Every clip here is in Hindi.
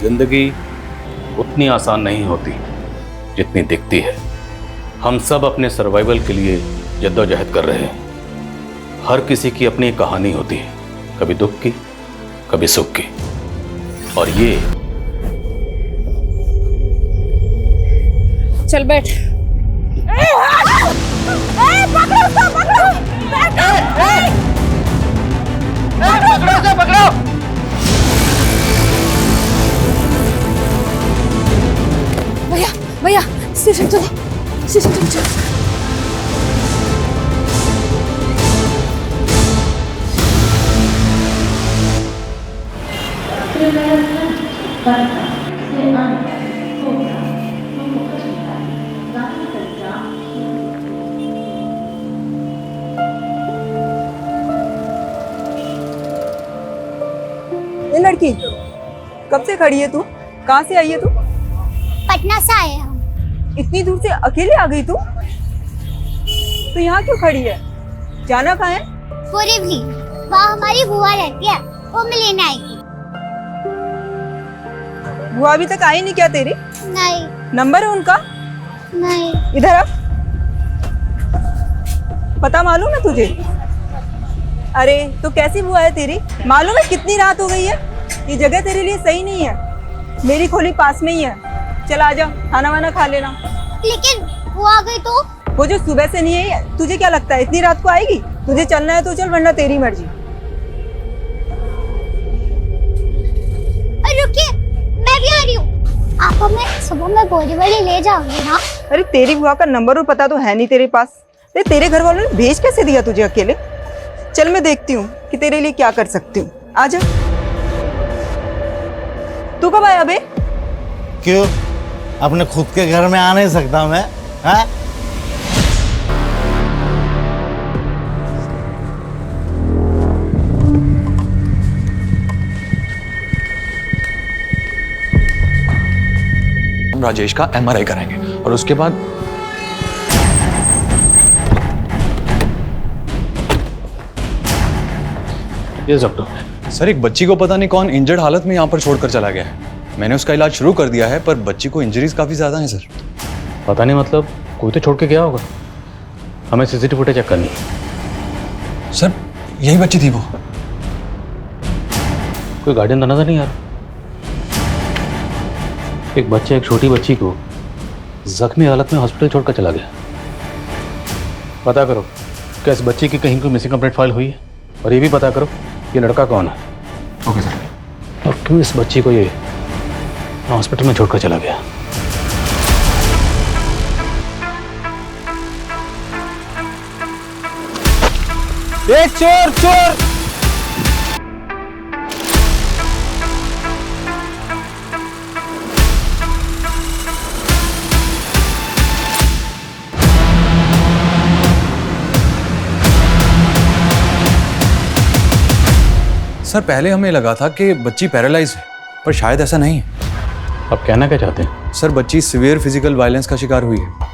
जिंदगी उतनी आसान नहीं होती जितनी दिखती है। हम सब अपने सर्वाइवल के लिए जद्दोजहद कर रहे हैं। हर किसी की अपनी कहानी होती है, कभी दुख की, कभी सुख की। और ये चल बैठ। पकड़ो उसको, पकड़ो। पकड़ो उसे, पकड़ो। भैया भैया स्टेशन चलो, स्टेशन चलो। ये लड़की कब से खड़ी है तू? कहाँ से आई है तू? पटना से आए हम। इतनी दूर से अकेले आ गई तू? तो यहाँ क्यों खड़ी है? जाना कहाँ है? पूरी भी वहाँ हमारी बुआ रहती है, वो मैं लेने आई थी। बुआ अभी तक आई नहीं क्या तेरी? नहीं नंबर है उनका? नहीं। इधर आ। पता मालूम है तुझे? अरे तो कैसी बुआ है तेरी? मालूम है कितनी रात हो गई है? ये जगह तेरे लिए सही नहीं है। मेरी खोली पास में ही है, चल आ जा, खाना वाना खा लेना। लेकिन वो आ गई तो? वो जो सुबह से नहीं है, तुझे क्या लगता है इतनी रात को आएगी? तुझे चलना है तो चल, वरना तेरी मर्जी। अरे रुकिए, मैं भी आ रही हूँ। आप हमें सुबह में बोरीवली ले जाओगे ना? अरे तेरी बुआ का नंबर और पता तो है नहीं तेरे पास। अरे तेरे घर वालों ने भेज कैसे दिया तुझे अकेले? चल मैं देखती हूँ कि तेरे लिए क्या कर सकती हूँ। आजा। तू कब आया बे? क्यों, अपने खुद के घर में आ नहीं सकता मैं? हाँ? हम राजेश का MRI कराएंगे और उसके बाद यस डॉक्टर। सर, एक बच्ची को पता नहीं कौन इंजर्ड हालत में यहाँ पर छोड़कर चला गया है। मैंने उसका इलाज शुरू कर दिया है, पर बच्ची को इंजरीज काफी ज्यादा हैं सर। पता नहीं, मतलब कोई तो छोड़ के गया होगा। हमें CCTV फुटेज चेक करनी है। सर, यही बच्ची थी वो। कोई गार्डियन तो नजर नहीं आ रहा। एक बच्चा एक छोटी बच्ची को जख्मी हालत में हॉस्पिटल छोड़कर चला गया। पता करो क्या इस बच्ची की कहीं कोई मिसिंग कंप्लेंट फाइल हुई है, और ये भी पता करो ये लड़का कौन है। Okay sir. और क्यों इस बच्ची को ये हॉस्पिटल में छोड़कर चला गया। एक चोर चोर। सर, पहले हमें लगा था कि बच्ची पैरालाइज है, पर शायद ऐसा नहीं है। अब कहना क्या चाहते हैं? सर, बच्ची सीवियर फिजिकल वायलेंस का शिकार हुई है।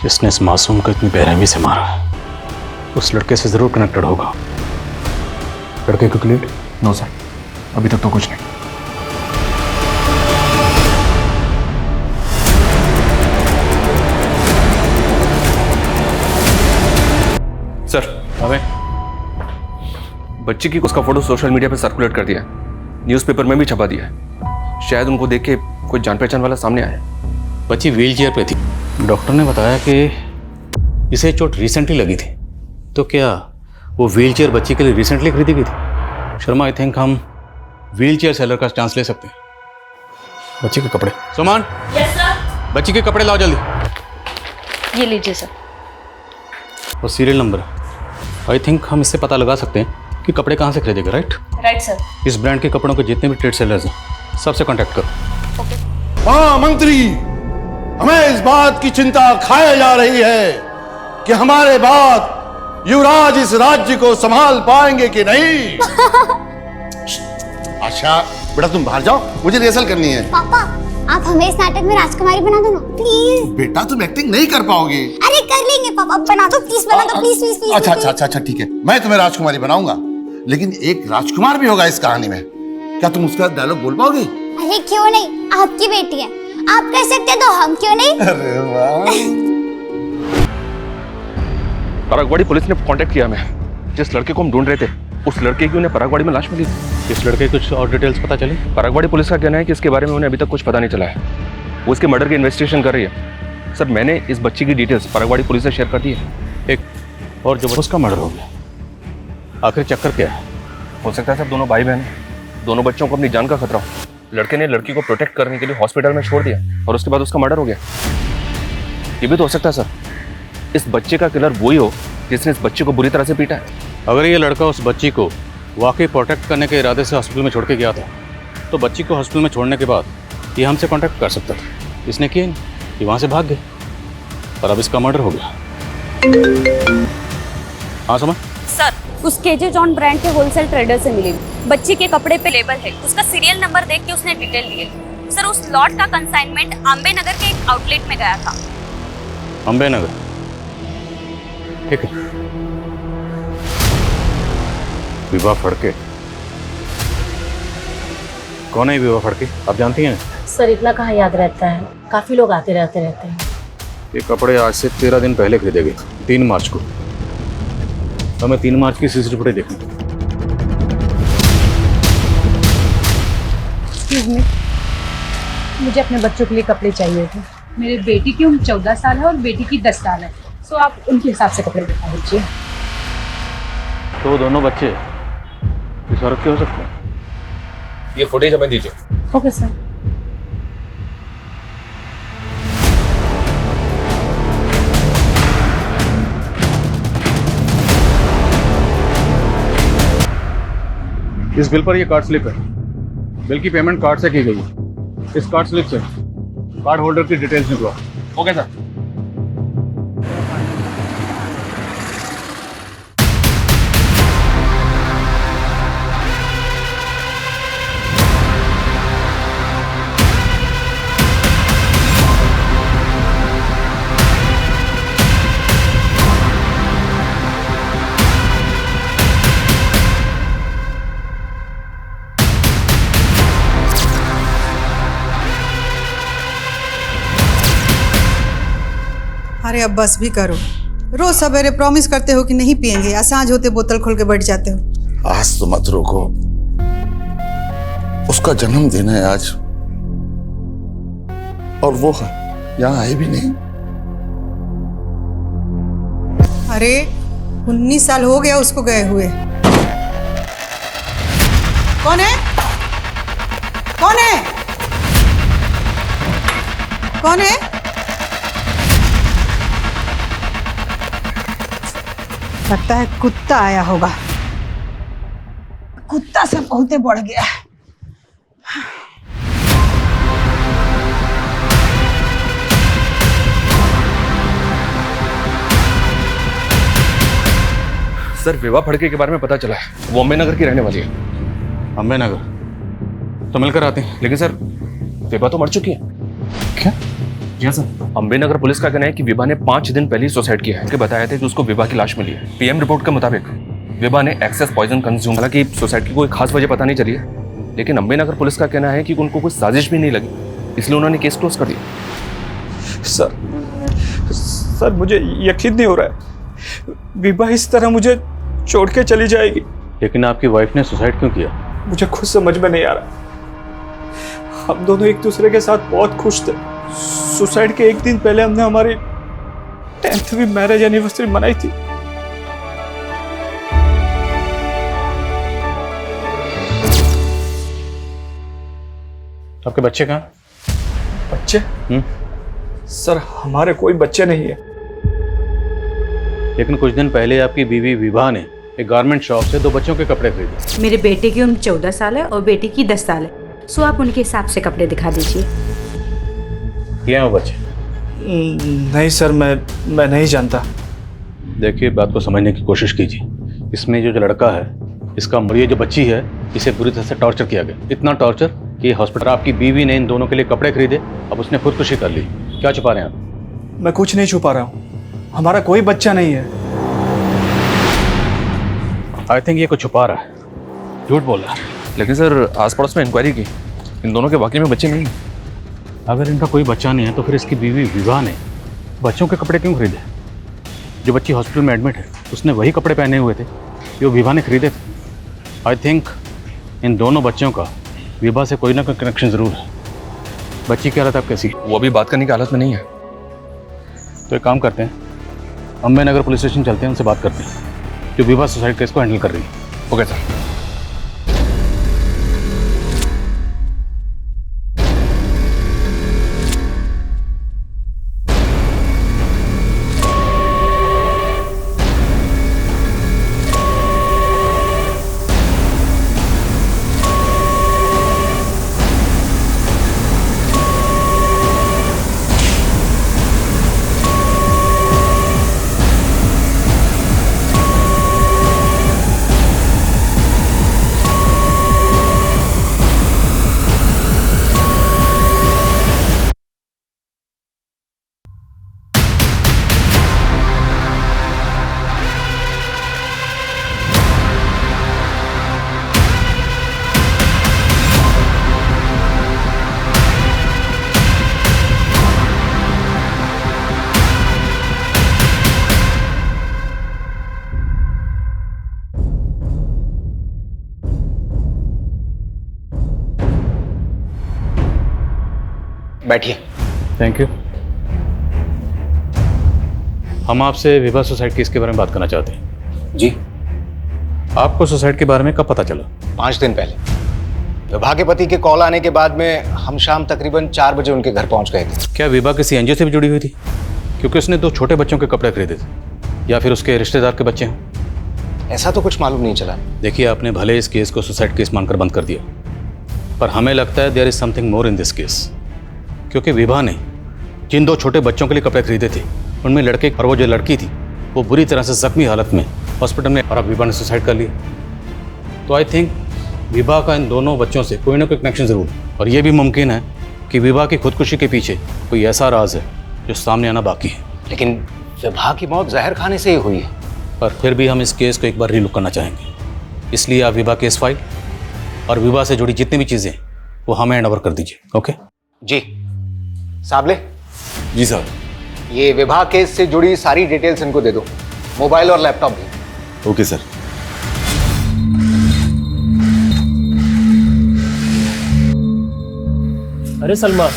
जिसने इस मासूम को इतनी बेरहमी से मारा है उस लड़के से जरूर कनेक्टेड होगा। लड़के को क्लीड? नो सर, अभी तक तो कुछ नहीं। सर, हमें बच्ची की उसका फोटो सोशल मीडिया पर सर्कुलेट कर दिया है, न्यूज़पेपर में भी छपा दिया है। शायद उनको देख के कोई जान पहचान वाला सामने आया। बच्ची व्हीलचेयर पे थी। डॉक्टर ने बताया कि इसे चोट रिसेंटली लगी थी। तो क्या वो व्हीलचेयर बच्ची के लिए रिसेंटली खरीदी गई थी? शर्मा, आई थिंक हम व्हीलचेयर सेलर का चांस ले सकते हैं। बच्ची के कपड़े। सुमन। Yes sir. बच्ची के कपड़े लाओ जल्दी। ये लीजिए सर। और सीरियल नंबर। आई थिंक हम इससे पता लगा सकते हैं कि कपड़े कहाँ से खरीदेगा। Right right sir. इस ब्रांड के कपड़ों के जितने भी ट्रेड सेलर्स हैं सबसे कांटेक्ट करो। महामंत्री, हमें इस बात की चिंता खाए जा रही है कि हमारे बाद युवराज इस राज्य को संभाल पाएंगे कि नहीं। अच्छा बेटा, तुम बाहर जाओ, मुझे रिहर्सल करनी है। पापा, आप हमें इस नाटक में राजकुमारी बना दो ना प्लीज। बेटा तुम एक्टिंग नहीं कर पाओगे। अरे कर लेंगे पापा, बना दो प्लीज, बना दो प्लीज प्लीज प्लीज। अच्छा अच्छा अच्छा अच्छा ठीक है, मैं तुम्हें राजकुमारी बनाऊंगा, लेकिन एक राजकुमार भी होगा इस कहानी में। क्या तुम उसका डायलॉग बोल पाओगे? अरे क्यों नहीं, आपकी बेटी है, आप कह सकते तो हम क्यों नहीं। अरे वाह। परागवाड़ी पुलिस ने कांटेक्ट किया हमें। जिस लड़के को हम ढूंढ रहे थे उस लड़के की उन्हें परागवाड़ी में लाश मिली थी। इस लड़के की कुछ और डिटेल्स पता चली? परागवाड़ी पुलिस का कहना है कि इसके बारे में उन्हें अभी तक कुछ पता नहीं चला है। वो इसके मर्डर की इन्वेस्टिगेशन कर रही है। सर मैंने इस बच्ची की डिटेल्स परागवाड़ी पुलिस से शेयर कर दी है। एक और जो उसका मर्डर हो गया, आखिर चक्कर क्या है? हो सकता है सर दोनों भाई बहन हैं। दोनों बच्चों को अपनी जान का खतरा हो। लड़के ने लड़की को प्रोटेक्ट करने के लिए हॉस्पिटल में छोड़ दिया और उसके बाद उसका मर्डर हो गया। ये भी तो हो सकता है सर इस बच्चे का किलर वही हो जिसने इस बच्चे को बुरी तरह से पीटा है। अगर ये लड़का उस बच्ची को वाकई प्रोटेक्ट करने के इरादे से हॉस्पिटल में छोड़ के गया था तो बच्ची को हॉस्पिटल में छोड़ने के बाद ये हमसे कांटेक्ट कर सकता था। इसने किया नहीं, ये वहाँ से भाग गए और अब इसका मर्डर हो गया। हाँ समझ सर, उस केजे जॉन ब्रांड के होलसेल ट्रेडर से मिली। बच्ची के कपड़े पे लेबल है, उसका सीरियल नंबर देख के उसने डिटेल लिए। सर उस लॉट का कंसाइनमेंट अम्बे नगर के एक आउटलेट में गया था। अम्बे नगर, ठीक है। विवाह फड़के, कौन है विवाह फड़के, आप जानती हैं? सर इतना कहाँ याद रहता है, काफी लोग आते रहते हैं। ये कपड़े आज से 13 दिन पहले खरीदे गए, 3 मार्च को। हमें 3 मार्च की सीसीटीवी फुटेज देखनी। मुझे अपने बच्चों के लिए कपड़े चाहिए थे। मेरे बेटी की उम्र 14 साल है और बेटी की 10 साल है। सो आप उनके हिसाब से कपड़े दिखा दीजिए। तो दोनों बच्चे इस औरत के हो सकते हैं? ये फुटेज हमें दीजिए। Okay sir. इस बिल पर ये कार्ड स्लिप है। बिल की पेमेंट कार्ड से की गई है। इस कार्ड स्लिप से कार्ड होल्डर की डिटेल्स निकलो। Okay sir. अरे अब बस भी करो। रोज सवेरे प्रॉमिस करते हो कि नहीं पियेंगे, या सांझ होते बोतल खोल के बैठ जाते हो। आज तो मत रोको, उसका जन्मदिन है आज और वो यहाँ आए भी नहीं। अरे 19 साल हो गया उसको गए हुए। कौन है? कौन है? कौन है? लगता है कुत्ता आया होगा। कुत्ता से बहुते बढ़ गया है। सर विवाह फड़के के बारे में पता चला है, वो अम्बे नगर की रहने वाली है। अम्बे नगर तो मिलकर आते हैं। लेकिन सर विवाह तो मर चुकी है। क्या? जी सर, अम्बे नगर पुलिस का कहना है कि विभा ने 5 दिन पहले सुसाइड किया है। उनके बताया था कि उसको विभा की लाश मिली है। पीएम रिपोर्ट के मुताबिक विभा ने एक्सेस पॉइजन कंज्यूम। हालांकि सुसाइड की कोई खास वजह पता नहीं चली है, लेकिन अम्बे नगर पुलिस का कहना है कि उनको कोई साजिश भी नहीं लगी, इसलिए उन्होंने केस क्लोज कर दिया। सर मुझे यकीन नहीं हो रहा है, विभा इस तरह मुझे छोड़ के चली जाएगी। लेकिन आपकी वाइफ ने सुसाइड क्यों किया? मुझे खुद समझ में नहीं आ रहा। हम दोनों एक दूसरे के साथ बहुत खुश थे। सुसाइड के एक दिन पहले हमने हमारी 10वीं मैरिज एनिवर्सरी मनाई थी। आपके बच्चे कहाँ? बच्चे? सर हमारे कोई बच्चे नहीं है। लेकिन कुछ दिन पहले आपकी बीवी विभा ने एक गारमेंट शॉप से 2 बच्चों के कपड़े खरीदे। मेरे बेटे की उम्र 14 साल है और बेटी की 10 साल है। सो आप उनके हिसाब से कपड़े दिखा दीजिए। ये हैं वो बच्चे? नहीं सर, मैं नहीं जानता। देखिए बात को समझने की कोशिश कीजिए। इसमें जो लड़का है इसका, ये जो बच्ची है, इसे बुरी तरह से टॉर्चर किया गया। इतना टॉर्चर कि हॉस्पिटल आपकी बीवी ने इन दोनों के लिए कपड़े खरीदे, अब उसने खुदकुशी कर ली। क्या छुपा रहे हैं आप? मैं कुछ नहीं छुपा रहा हूँ, हमारा कोई बच्चा नहीं है। आई थिंक ये कुछ छुपा रहा है, झूठ बोल रहा है। लेकिन सर आस पड़ोस में इंक्वायरी की, इन दोनों के वाकई में बच्चे नहीं हैं। अगर इनका कोई बच्चा नहीं है तो फिर इसकी बीवी विभा ने बच्चों के कपड़े क्यों खरीदे? जो बच्ची हॉस्पिटल में एडमिट है उसने वही कपड़े पहने हुए थे जो विभा ने खरीदे थे। आई थिंक इन दोनों बच्चों का विभा से कोई ना कोई कनेक्शन ज़रूर है। बच्ची की हालत अब कैसी? वो अभी बात करने की हालत में नहीं है। तो एक काम करते हैं, अम्बे नगर पुलिस स्टेशन चलते हैं, उनसे बात करते हैं जो विभा सुसाइड केस को हैंडल कर रही है। Okay sir. बैठिए। Thank you. हम आपसे विभा सुसाइड केस के बारे में बात करना चाहते हैं। जी। आपको सुसाइड के बारे में कब पता चला? 5 दिन पहले विभा के पति के कॉल आने के बाद में हम शाम तकरीबन 4 बजे उनके घर पहुंच गए थे। क्या विभा किसी एनजीओ से भी जुड़ी हुई थी? क्योंकि उसने 2 छोटे बच्चों के कपड़े खरीदे थे, या फिर उसके रिश्तेदार के बच्चे हैं? ऐसा तो कुछ मालूम नहीं चला। देखिए, आपने भले इस केस को सुसाइड केस मानकर बंद कर दिया, पर हमें लगता है there is something more in this case. क्योंकि विभा ने जिन 2 छोटे बच्चों के लिए कपड़े खरीदे थे उनमें लड़के और वो जो लड़की थी वो बुरी तरह से जख्मी हालत में हॉस्पिटल में, और अब विभा ने सुसाइड कर लिया। तो आई थिंक विभा का इन दोनों बच्चों से कोई ना कोई कनेक्शन ज़रूर है, और ये भी मुमकिन है कि विभा की खुदकुशी के पीछे कोई ऐसा राज है जो सामने आना बाकी है। लेकिन विभा की मौत जहर खाने से ही हुई है। पर फिर भी हम इस केस को एक बार रीलुक करना चाहेंगे, इसलिए आप विभा केस फाइल और विभा से जुड़ी जितनी भी चीज़ें वो हमें हैंड ओवर कर दीजिए। ओके जी। साबले। जी सर। ये विभा केस से जुड़ी सारी डिटेल्स इनको दे दो, मोबाइल और लैपटॉप भी। Okay sir. अरे सलमा,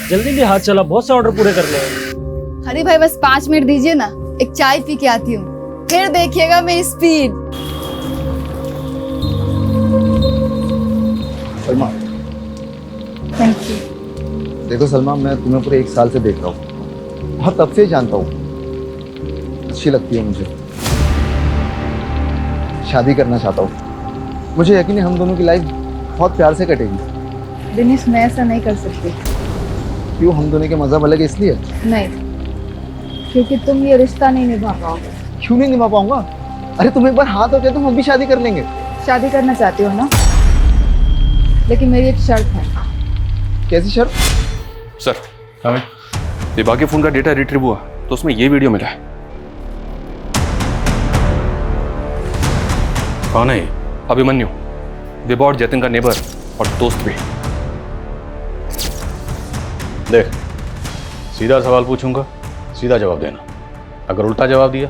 जल्दी भी हाथ चला, बहुत से ऑर्डर पूरे करने हैं। अरे भाई बस 5 मिनट दीजिए ना, एक चाय पी के आती हूँ, फिर देखिएगा मेरी स्पीड। सलमा। Thank you. देखो सलमा, मैं तुम्हें पूरे 1 साल से देख रहा हूँ और तब से ही जानता हूँ। अच्छी लगती है मुझे, शादी करना चाहता हूँ। मुझे यकीन है हम दोनों की लाइफ बहुत प्यार से कटेगी। दिनेश, मैं ऐसा नहीं कर सकती। क्यों? हम दोनों के मज़हब अलग है इसलिए? नहीं, क्योंकि तुम ये रिश्ता नहीं निभा पाओगे। क्यों नहीं निभा पाऊंगा? अरे तुम एक बार हाँ तो कह दो, हम भी शादी कर लेंगे। शादी करना चाहती हो ना, लेकिन मेरी एक शर्त है। कैसी शर्त? सर, विभा के फोन का डेटा रिट्रीव हुआ तो उसमें ये वीडियो मिला है। कौन है ये? अभिमन्यु, विभा और जतिन का नेबर और दोस्त भी। देख, सीधा सवाल पूछूंगा, सीधा जवाब देना। अगर उल्टा जवाब दिया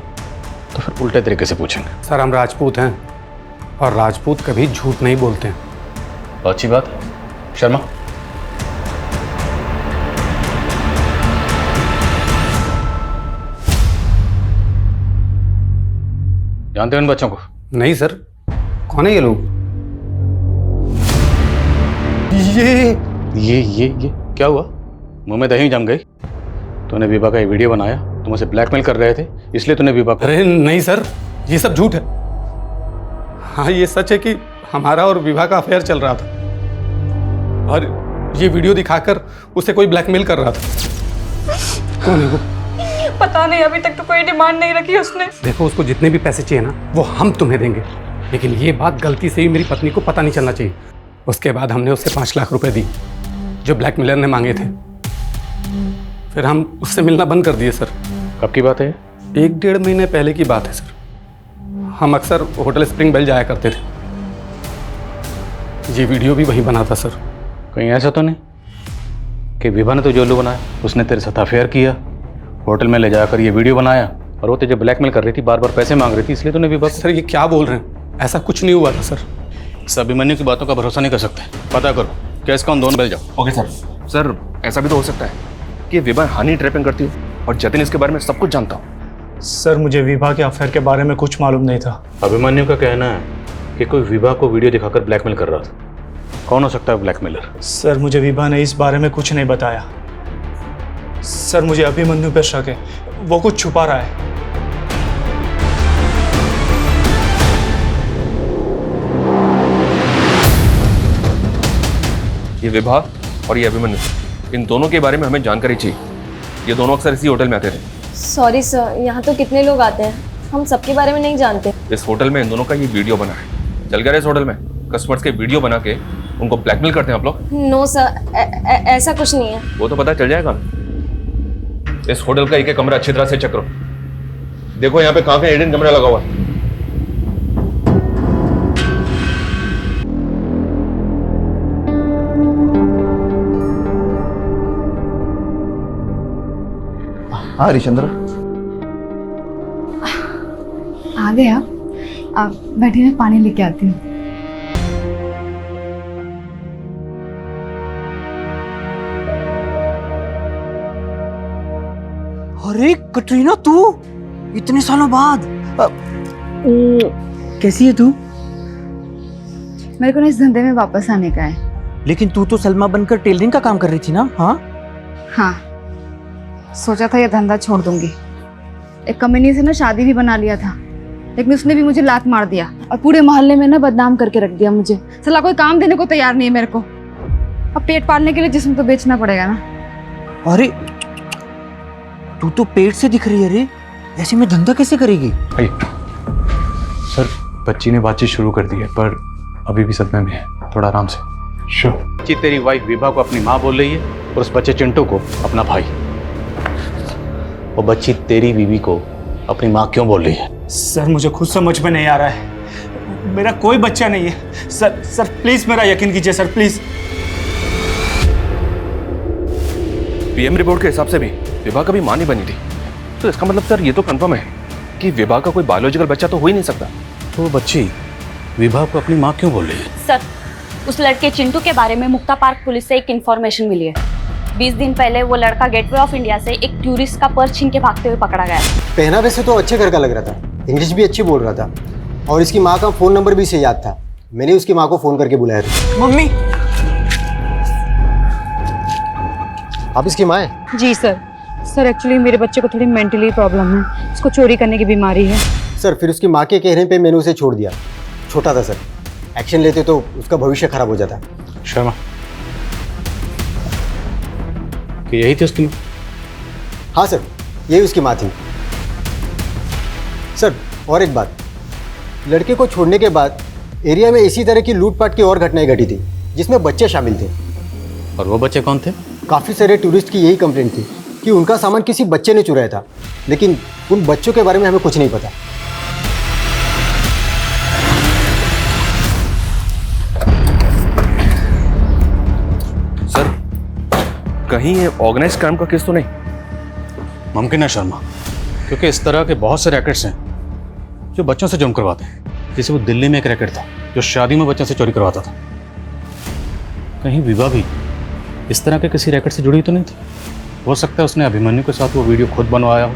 तो फिर उल्टे तरीके से पूछेंगे। सर, हम राजपूत हैं और राजपूत कभी झूठ नहीं बोलते हैं। तो अच्छी बात है। शर्मा, जानते हो इन बच्चों को? नहीं सर। कौन है ये लोग? ये क्या हुआ? मुंह में दही जम गई? तूने विभा का ये वीडियो बनाया, तुम उसे ब्लैकमेल कर रहे थे, इसलिए तूने विभा को... अरे नहीं सर, ये सब झूठ है। हाँ, ये सच है कि हमारा और विभा का अफेयर चल रहा था और ये वीडियो दिखाकर उसे कोई ब्लैकमेल कर रहा था। कौन है वो? पता नहीं, अभी तक तो कोई डिमांड नहीं रखी उसने। देखो, उसको जितने भी पैसे चाहिए ना वो हम तुम्हें देंगे, लेकिन ये बात गलती से ही मेरी पत्नी को पता नहीं चलना चाहिए। उसके बाद हमने उससे 5 लाख रुपए दी जो ब्लैकमेलर ने मांगे थे। फिर हम उससे मिलना बंद कर दिए सर। कब की बात है? 1-1.5 महीने पहले की बात है सर। हम अक्सर होटल स्प्रिंग बेल जाया करते थे। ये वीडियो भी वहीं बना था सर। कहीं ऐसा तो नहीं कि विभा ने तो जो बनाया, उसने तेरे साथ अफेयर किया, होटल में ले जाकर ये वीडियो बनाया और वो तुझे ब्लैकमेल कर रही थी, बार बार पैसे मांग रही थी, इसलिए तूने विभा। सर ये क्या बोल रहे हैं? ऐसा कुछ नहीं हुआ था सर। इस अभिमन्यु की बातों का भरोसा नहीं कर सकते। पता करो केस का उन दोनों मिल जाओ। Okay sir. सर ऐसा भी तो हो सकता है कि विभा हानि ट्रैपिंग करती हो और जतिन इसके बारे में सब कुछ जानता हो। सर मुझे विभा के अफेयर के बारे में कुछ मालूम नहीं था। अभिमन्यु का कहना है कि कोई विभा को वीडियो दिखाकर ब्लैकमेल कर रहा था। कौन हो सकता है ब्लैकमेलर? सर मुझे विभा ने इस बारे में कुछ नहीं बताया। सर मुझे अभिमन्यु पर शक है, वो कुछ छुपा रहा है। ये विभा और ये अभिमन्यु, इन दोनों के बारे में हमें जानकारी चाहिए। ये दोनों अक्सर इसी होटल में आते थे। सॉरी सर, यहाँ तो कितने लोग आते हैं, हम सबके बारे में नहीं जानते। इस होटल में इन दोनों का ये वीडियो बना है। चल गया इस होटल में कस्टमर्स के वीडियो बना के उनको ब्लैकमेल करते हैं आप लोग? नो सर, ऐसा कुछ नहीं है। वो तो पता चल जाएगा। इस होटल का एक एक कमरा अच्छी तरह से चेक करो। देखो यहाँ पे कहाँ पे हिडन कैमरा लगा हुआ है। हाँ हरिश्चंद्र, आ गए आप बैठिए, मैं पानी लेके आती हूँ। अरे कटरीना, तू इतने सालों बाद कैसी है तू? मेरे को ना इस धंधे में वापस आने का है। लेकिन तू तो सलमा बनकर टेलरिंग का काम कर रही थी ना? हाँ, सोचा था ये धंधा छोड़ दूंगी। एक कमीनी से ना शादी भी बना लिया था, लेकिन उसने भी मुझे लात मार दिया और पूरे मोहल्ले में ना बदनाम करके रख दिया मुझे। साला कोई काम देने को तैयार नहीं है मेरे को। अब पेट पालने के लिए जिस्म तो बेचना पड़ेगा ना। अरे तू तो पेट से दिख रही है रे, ऐसे में धंधा कैसे करेगी? सर बच्ची ने बातचीत शुरू कर दी है पर अभी भी सदमे में है, थोड़ा आराम से। बच्ची तेरी वाइफ विभा को अपनी माँ बोल रही है और उस बच्चे चिंटू को अपना भाई। और बच्ची तेरी बीवी को अपनी माँ क्यों बोल रही है? सर मुझे खुद समझ में नहीं आ रहा है। मेरा कोई बच्चा नहीं है। सर प्लीज मेरा यकीन कीजिए सर, प्लीज। पीएम रिपोर्ट के हिसाब से भी विभा कभी मां नहीं बनी थी, तो इसका मतलब सर ये तो कंफर्म है कि विभा का कोई बायोलॉजिकल बच्चा तो हो ही नहीं सकता। तो वो बच्ची विभा को अपनी माँ क्यों बोल रही है? सर, उस लड़के चिंटू के बारे में मुक्ता पार्क पुलिस से एक इन्फॉर्मेशन मिली है। 20 दिन पहले वो लड़का गेटवे ऑफ इंडिया से एक टूरिस्ट का पर्स छीन के भागते हुए पकड़ा गया। पहनावे से तो अच्छे घर का लग रहा था, इंग्लिश भी अच्छी बोल रहा था और इसकी माँ का फोन नंबर भी से याद था। मैंने उसकी माँ को फोन करके बुलाया था। मम्मी, आप इसकी माँ हैं? जी सर। सर एक्चुअली मेरे बच्चे को थोड़ी मेंटली प्रॉब्लम है, उसको चोरी करने की बीमारी है। सर फिर उसकी माँ के कहने पे मैंने उसे छोड़ दिया। छोटा था सर, एक्शन लेते तो उसका भविष्य खराब हो जाता। शर्मा, कि यही थी उसकी माँ? हाँ सर, यही उसकी माँ थी। सर और एक बात, लड़के को छोड़ने के बाद एरिया में इसी तरह की लूटपाट की और घटनाएं घटी थी जिसमें बच्चे शामिल थे। और वो बच्चे कौन थे? काफ़ी सारे टूरिस्ट की यही कंप्लेंट थी कि उनका सामान किसी बच्चे ने चुराया था, लेकिन उन बच्चों के बारे में हमें कुछ नहीं पता। सर कहीं ये ऑर्गेनाइज क्राइम का केस तो नहीं? मुमकिन है शर्मा, क्योंकि इस तरह के बहुत से रैकेट्स हैं जो बच्चों से जुर्म करवाते हैं। जैसे वो दिल्ली में एक रैकेट था जो शादी में बच्चों से चोरी करवाता था। कहीं विभा भी इस तरह के किसी रैकेट से जुड़ी तो नहीं थी? हो सकता है उसने अभिमन्यु के साथ वो वीडियो खुद बनवाया हो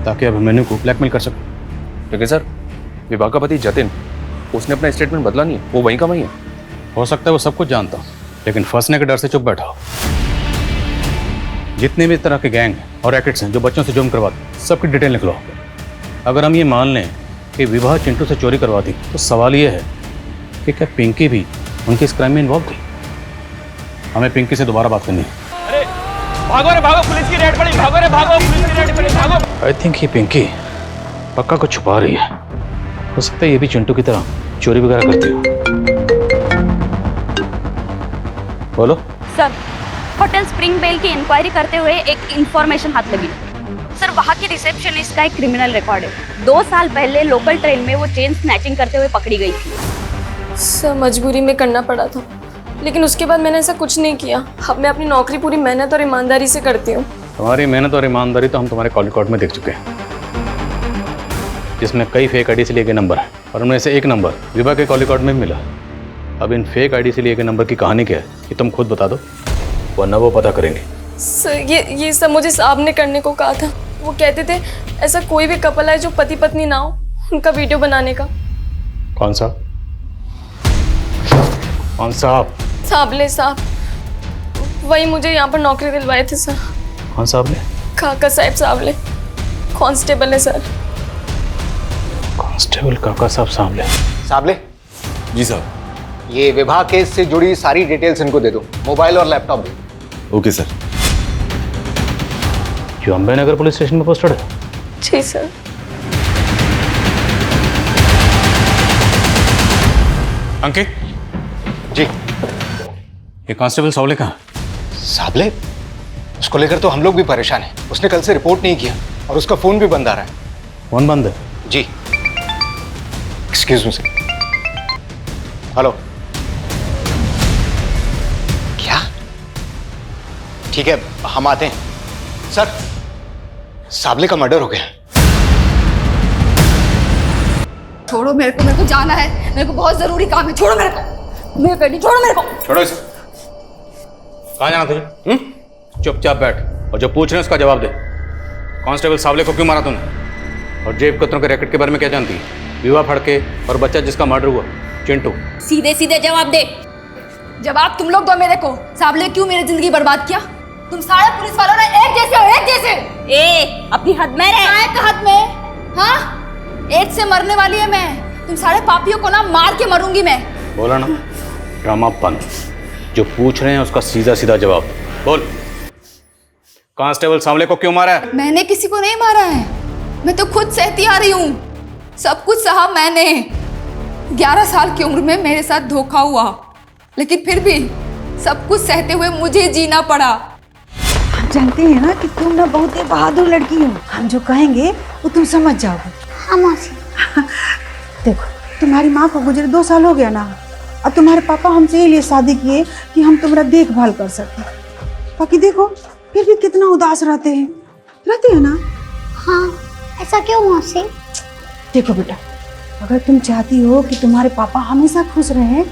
ताकि अभिमन्यु को ब्लैकमेल कर सके। लेकिन सर विभा का पति जतिन, उसने अपना स्टेटमेंट बदला नहीं है, वो वहीं का वहीं है। हो सकता है वो सब कुछ जानता हो लेकिन फंसने के डर से चुप बैठा हो। जितने भी इस तरह के गैंग और रैकेट्स हैं जो बच्चों से जुर्म करवाते, सबकी डिटेल निकलो। अगर हम ये मान लें कि विभा चिंटू से चोरी करवाती तो सवाल ये है कि क्या पिंकी भी उनकी इस क्राइम में इन्वॉल्व थी? हमें पिंकी से दोबारा बात करनी है। अरे भागो रे भागो, पुलिस की रेड पड़ी, भागो रे भागो, पुलिस की रेड पड़ी, भागो। आई थिंक ये पिंकी पक्का कुछ छुपा रही है। हो सकता है ये भी चिंटू की तरह चोरी वगैरह करती हो। बोलो सर, होटल स्प्रिंग बेल की इंक्वायरी करते हुए एक इंफॉर्मेशन हाथ लगी। सर, वहाँ के रिसेप्शनिस्ट का एक क्रिमिनल रिकॉर्ड है। 2 साल पहले लोकल ट्रेन में वो चेन स्नैचिंग करते हुए पकड़ी गई थी। सर मजबूरी में करना पड़ा था, लेकिन उसके बाद मैंने ऐसा कुछ नहीं किया। अब मैं अपनी नौकरी पूरी मेहनत और ईमानदारी से करती हूँ। तुम्हारी मेहनत और ईमानदारी तो हम तुम्हारे कॉल रिकॉर्ड में देख चुके हैं, जिसमें कई फेक आईडी से लिए गए नंबर हैं और उनमें से एक नंबर विभा के कॉल रिकॉर्ड में भी मिला। अब इन फेक आईडी से लिए गए नंबर की कहानी क्या है ये तुम खुद बता दो, वरना वो पता करेंगे। सर ये सब मुझे साहब ने करने को कहा था। वो कहते थे ऐसा कोई भी कपल है जो पति पत्नी ना हो, उनका वीडियो बनाने का। कौन सा? कौन साहब? साबले साहब, वही मुझे यहाँ पर नौकरी दिलवाए थे सर। कौन साहब ने? काका साहब साबले, कांस्टेबल है सर। कांस्टेबल काका साहब सामले। साबले जी साहब। ये विवाह केस से जुड़ी सारी डिटेल्स इनको दे दो, मोबाइल और लैपटॉप दो। Okay sir. जो अम्बे नगर पुलिस स्टेशन में पोस्टेड है? जी सर। अंकित जी। ये कांस्टेबल सावले कहाँ? साबले, उसको लेकर तो हम लोग भी परेशान हैं। उसने कल से रिपोर्ट नहीं किया और उसका फोन भी बंद आ रहा है। फोन बंद है? जी। Excuse me sir. हेलो। क्या? ठीक है, हम आते हैं। सर, साबले का मर्डर हो गया। छोड़ो मेरे को जाना है, मेरे को बहुत जरूरी काम है। छोड़ो मेरे को, मेरे पेटी छोड़ो मेरे को। छोड़ो इसे। कहाँ जाना तुझे? चुपचाप बैठ और जो पूछ रहे हैं उसका जवाब दे। कांस्टेबल सावले को क्यों मारा तूने? और जेब कतरों के रैकेट के बारे में क्या जानती है? विवाह फड़के और बच्चा जिसका मर्डर हुआ, चिंटू। सीधे सीधे जवाब दे। जवाब तुम लोग दो मेरे को। साबले क्यों मेरी जिंदगी बर्बाद किया? तुम सारे पुलिस वालों ने एक जैसे हो, एक जैसे। ए, अपनी हद में रह। काय का हद में? हाँ, एक से मरने वाली है मैं। तुम सारे पापियों को ना मार के मरूंगी मैं। बोला ना, ड्रामा बंद। जो पूछ रहे हैं उसका सीधा सीधा जवाब बोल। कांस्टेबल सावले को क्यों मारा है? मैंने किसी को नहीं मारा है, मैं तो खुद सहती आ रही हूँ। सब कुछ सहा मैंने। 11 साल की उम्र में मेरे साथ धोखा हुआ, लेकिन फिर भी सब कुछ सहते हुए मुझे जीना पड़ा। हम जानते हैं ना कि तुम ना बहुत ही बहादुर लड़की हो। हम जो कहेंगे वो तुम समझ जाओगे। हाँ मौसी। देखो, तुम्हारी माँ को गुजरे 2 साल हो गया ना, और तुम्हारे पापा हमसे ये लिए शादी किए कि हम तुम्हारा देखभाल कर सकें। बाकी देखो, फिर भी कितना उदास रहते हैं ना। हाँ, ऐसा क्यों मौसी? देखो बेटा, अगर तुम चाहती हो कि तुम्हारे पापा हमेशा खुश रहें,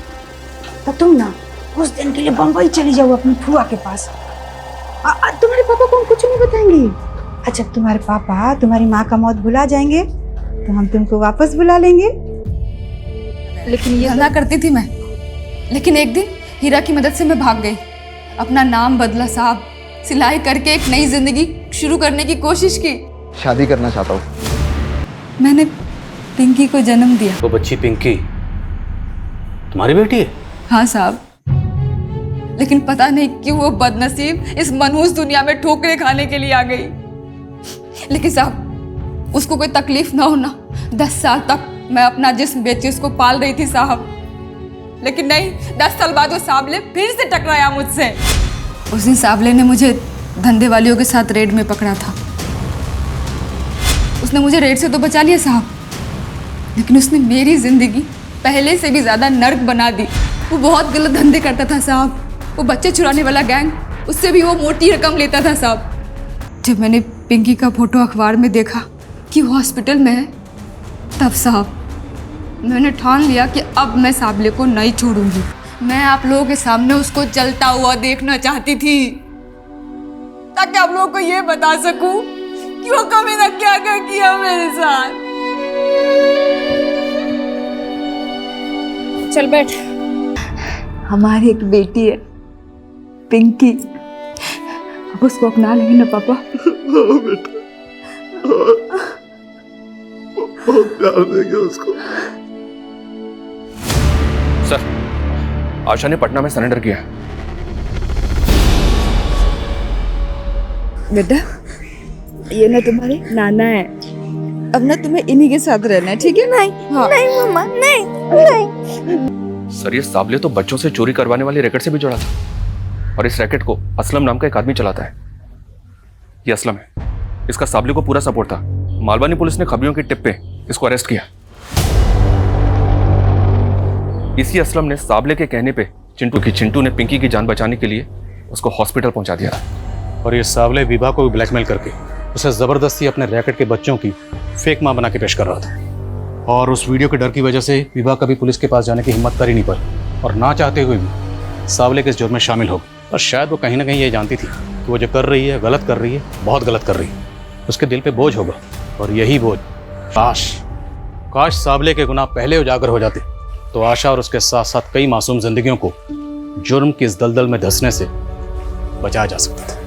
तो तुम ना कुछ दिन के लिए बम्बई चली जाओ अपनी फुआ के पास। तुम्हारे पापा को हम कुछ नहीं बताएंगे। अच्छा, तुम्हारे पापा तुम्हारी माँ का मौत भुला जाएंगे तो हम तुमको वापस बुला लेंगे। लेकिन ये ना करती थी मैं। लेकिन एक दिन हीरा की मदद से मैं भाग गई, अपना नाम बदला साहब, सिलाई करके एक नई जिंदगी शुरू करने की कोशिश की। शादी करना चाहता हूँ। मैंने पिंकी को जन्म दिया। वो बच्ची पिंकी तुम्हारी बेटी है? हाँ साहब, लेकिन पता नहीं क्यों वो बदनसीब इस मनहूस दुनिया में ठोकरें खाने के लिए आ गई। लेकिन साहब, उसको कोई तकलीफ ना हो ना। 10 साल तक मैं अपना जिस्म बेची उसको पाल रही थी साहब, लेकिन नहीं, 10 साल बाद वो साबले फिर से टकराया मुझसे। उस दिन साबले ने मुझे धंधे वालियों के साथ रेड में पकड़ा था। उसने मुझे रेड से तो बचा लिया साहब, लेकिन उसने मेरी जिंदगी पहले से भी ज्यादा नर्क बना दी। वो बहुत गलत धंधे करता था साहब। वो बच्चे चुराने वाला गैंग, उससे भी वो मोटी रकम लेता था साहब। जब मैंने पिंकी का फोटो अखबार में देखा कि वो हॉस्पिटल में है, तब साहब मैंने ठान लिया कि अब मैं साबले को नहीं छोड़ूंगी। मैं आप लोगों के सामने उसको जलता हुआ देखना चाहती थी, ताकि आप लोगों को ये बता सकूं कि वो कभी ना क्या क्या किया मेरे साथ। चल बैठ। हमारी एक बेटी है पिंकी, अब उसको अपना लेंगे ना पापा? बेटा, बहुत प्यार देंगे उसको। सर, आशा ने पटना में सरेंडर किया। बेटा, ये ना तुम्हारे नाना है, अब ना तुम्हें इन्हीं के साथ रहना है, ठीक है? नहीं हाँ। नहीं मम्मा, नहीं नहीं। सर, ये साबले तो बच्चों से चोरी करवाने वाले रैकेट से भी जुड़ा था, और इस रैकेट को असलम नाम का एक आदमी चलाता है। ये असलम है, इसका साबले को पूरा सपोर्ट था। मालवानी पुलिस ने खबरियों की टिप पे इसको अरेस्ट किया। इसी असलम ने साबले के कहने पे चिंटू ने पिंकी की जान बचाने के लिए उसको हॉस्पिटल पहुंचा दिया था। और ये सावले विभा को भी ब्लैकमेल करके उसे ज़बरदस्ती अपने रैकेट के बच्चों की फेक माँ बना के पेश कर रहा था। और उस वीडियो के डर की वजह से विभा कभी पुलिस के पास जाने की हिम्मत कर ही नहीं पाई और ना चाहते हुए भी सावले के इस जुर्म में शामिल हो गई। और शायद वो कहीं ना कहीं ये जानती थी कि वो जो कर रही है गलत कर रही है, बहुत गलत कर रही है। उसके दिल पे बोझ होगा और यही बोझ काश सावले के गुनाह पहले उजागर हो जाते तो आशा और उसके साथ साथ कई मासूम जिंदगियों को जुर्म की इस दलदल में धंसने से बचाया जा सकता था।